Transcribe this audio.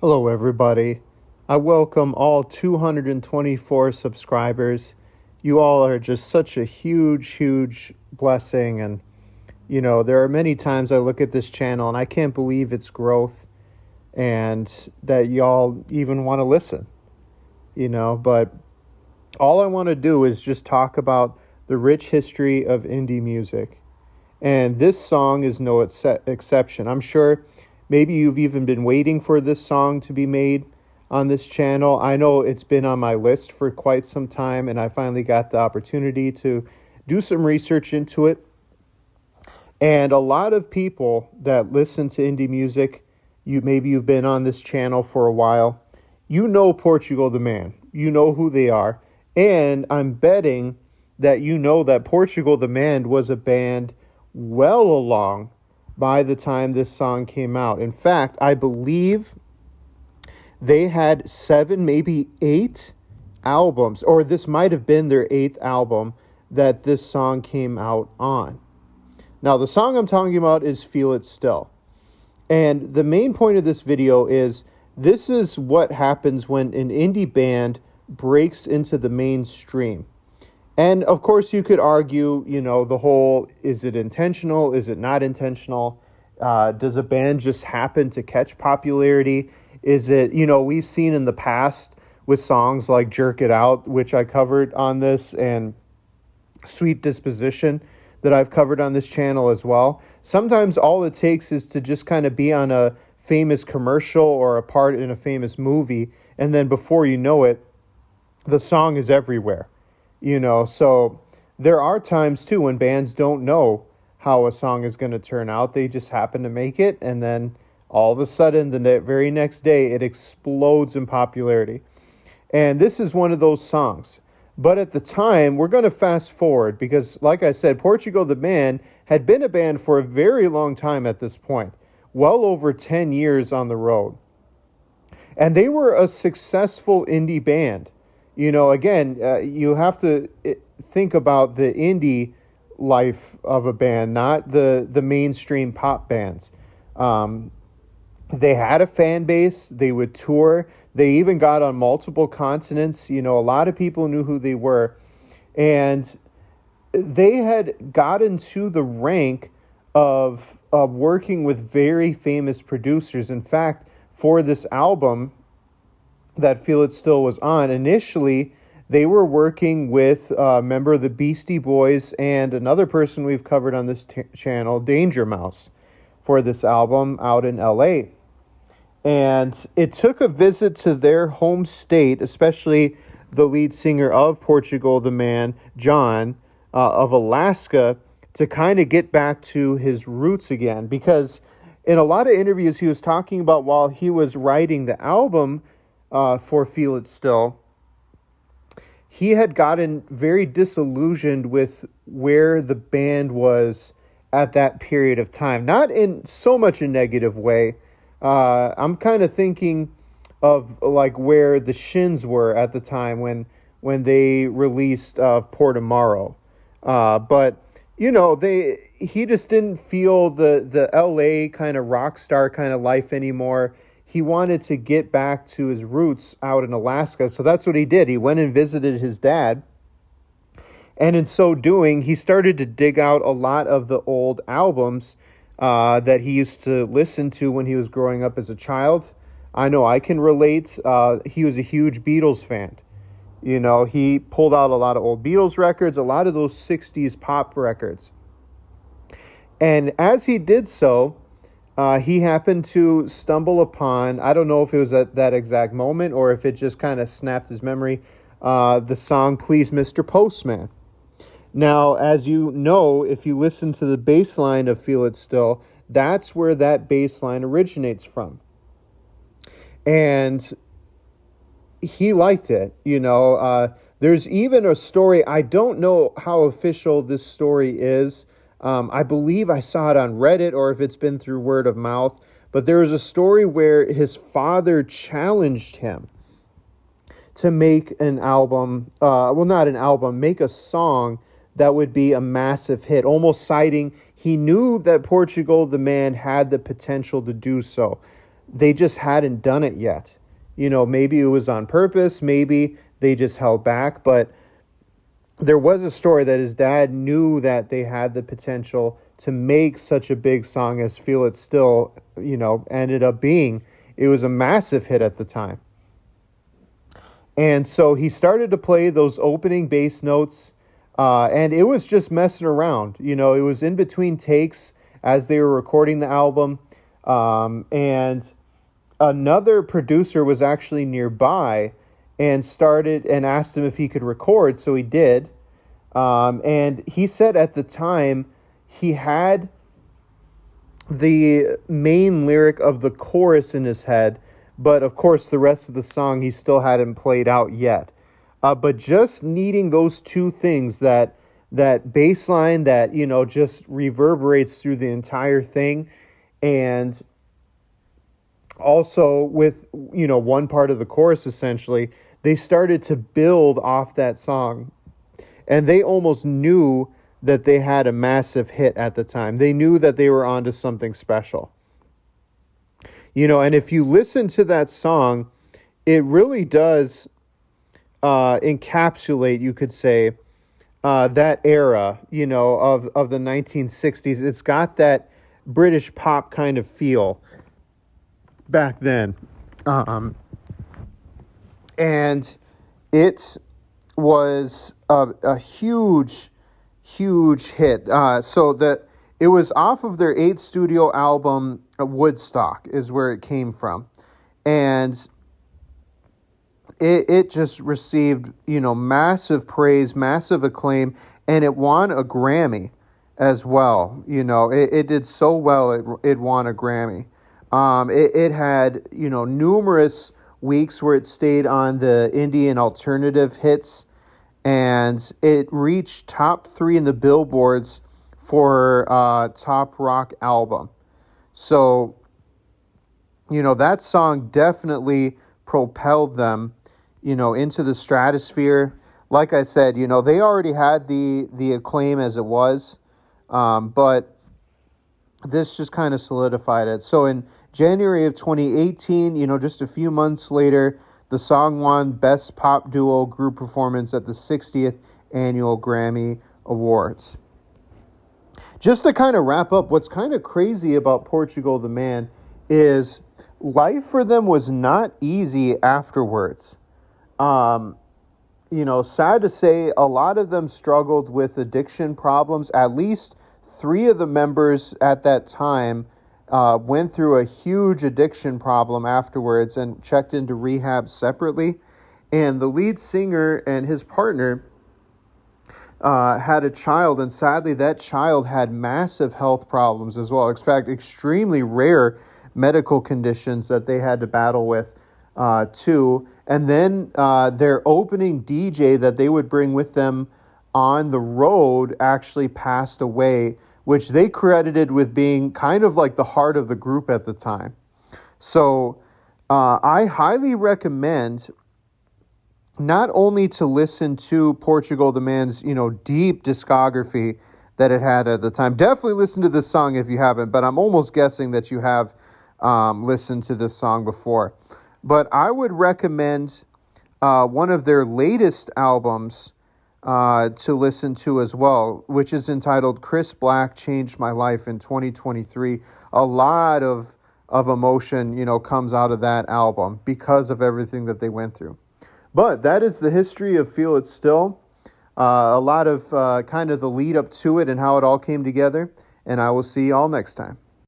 Hello, everybody. I welcome all 224 subscribers. You all are just such a huge blessing. And, there are many times I look at this channel and I can't believe its growth and that y'all even want to listen, But all I want to do is just talk about the rich history of indie music. And this song is no exception. I'm sure maybe you've even been waiting for this song to be made on this channel. I know it's been on my list for quite some time, and I finally got the opportunity to do some research into it. And a lot of people that listen to indie music, maybe you've been on this channel for a while, you know Portugal the Man. You know who they are. And I'm betting that you know that Portugal the Man was a band well along by the time this song came out. In fact, I believe they had 7, maybe 8 albums, or this might have been their 8th album that this song came out on. Now, the song I'm talking about is Feel It Still. And the main point of this video is this is what happens when an indie band breaks into the mainstream. And of course, you could argue, the whole, is it intentional? Is it not intentional? Does a band just happen to catch popularity? Is it, we've seen in the past with songs like Jerk It Out, which I covered on this, and Sweet Disposition that I've covered on this channel as well. Sometimes all it takes is to just kind of be on a famous commercial or a part in a famous movie, and then before you know it, the song is everywhere. So there are times, too, when bands don't know how a song is going to turn out. They just happen to make it, and then all of a sudden, the very next day, it explodes in popularity. And this is one of those songs. But at the time, we're going to fast forward because, like I said, Portugal the Man had been a band for a very long time at this point, well over 10 years on the road. And they were a successful indie band. Again, you have to think about the indie life of a band, not the mainstream pop bands. They had a fan base. They would tour. They even got on multiple continents. A lot of people knew who they were. And they had gotten to the rank of working with very famous producers. In fact, for this album that Feel It Still was on, initially they were working with a member of the Beastie Boys and another person we've covered on this channel, Danger Mouse, for this album out in LA. And it took a visit to their home state, especially the lead singer of Portugal the Man, John, of Alaska, to kind of get back to his roots again. Because in a lot of interviews he was talking about while he was writing the album for Feel It Still, he had gotten very disillusioned with where the band was at that period of time. Not in so much a negative way. I'm kind of thinking of like where the Shins were at the time when they released Portomaro. But he just didn't feel the LA kind of rock star kind of life anymore. He wanted to get back to his roots out in Alaska. So that's what he did. He went and visited his dad. And in so doing, he started to dig out a lot of the old albums that he used to listen to when he was growing up as a child. I know I can relate. He was a huge Beatles fan. He pulled out a lot of old Beatles records, a lot of those 60s pop records. And as he did so, he happened to stumble upon, I don't know if it was at that exact moment or if it just kind of snapped his memory, the song Please Mr. Postman. Now, as you know, if you listen to the bass line of Feel It Still, that's where that bass line originates from. And he liked it, There's even a story, I don't know how official this story is. I believe I saw it on Reddit or if it's been through word of mouth, but there was a story where his father challenged him to make an album, not an album, make a song that would be a massive hit, almost citing he knew that Portugal the Man had the potential to do so. they just hadn't done it yet. Maybe it was on purpose, maybe they just held back, but there was a story that his dad knew that they had the potential to make such a big song as Feel It Still, ended up being. It was a massive hit at the time. And so he started to play those opening bass notes, and it was just messing around. It was in between takes as they were recording the album, and another producer was actually nearby and started and asked him if he could record, so he did. And he said at the time he had the main lyric of the chorus in his head, but of course the rest of the song he still hadn't played out yet. But just needing those two things, that bass line that, just reverberates through the entire thing, and also with, one part of the chorus, essentially, they started to build off that song. And they almost knew that they had a massive hit at the time. They knew that they were onto something special. And if you listen to that song, it really does encapsulate, you could say, that era, of the 1960s. It's got that British pop kind of feel back then. And it was a huge hit. So that it was off of their 8th studio album, Woodstock, is where it came from. And it just received, massive praise, massive acclaim, and it won a Grammy as well. It did so well, it won a Grammy. It had, numerous weeks where it stayed on the indie and alternative hits, and it reached top 3 in the Billboards for top rock album. So, that song definitely propelled them, into the stratosphere. Like I said, they already had the acclaim as it was, but this just kind of solidified it. So in January of 2018, just a few months later, the song won Best Pop Duo Group Performance at the 60th Annual Grammy Awards. Just to kind of wrap up, what's kind of crazy about Portugal the Man is life for them was not easy afterwards. Sad to say, a lot of them struggled with addiction problems. At least 3 of the members at that time went through a huge addiction problem afterwards and checked into rehab separately. And the lead singer and his partner had a child, and sadly that child had massive health problems as well. In fact, extremely rare medical conditions that they had to battle with too. And then their opening DJ that they would bring with them on the road actually passed away, which they credited with being kind of like the heart of the group at the time. So I highly recommend not only to listen to Portugal the Man's, deep discography that it had at the time. Definitely listen to this song if you haven't, but I'm almost guessing that you have listened to this song before. But I would recommend one of their latest albums to listen to as well, which is entitled Chris Black Changed My Life in 2023. A lot of emotion, comes out of that album because of everything that they went through. But that is the history of Feel It Still. A lot of kind of the lead up to it and how it all came together. And I will see you all next time.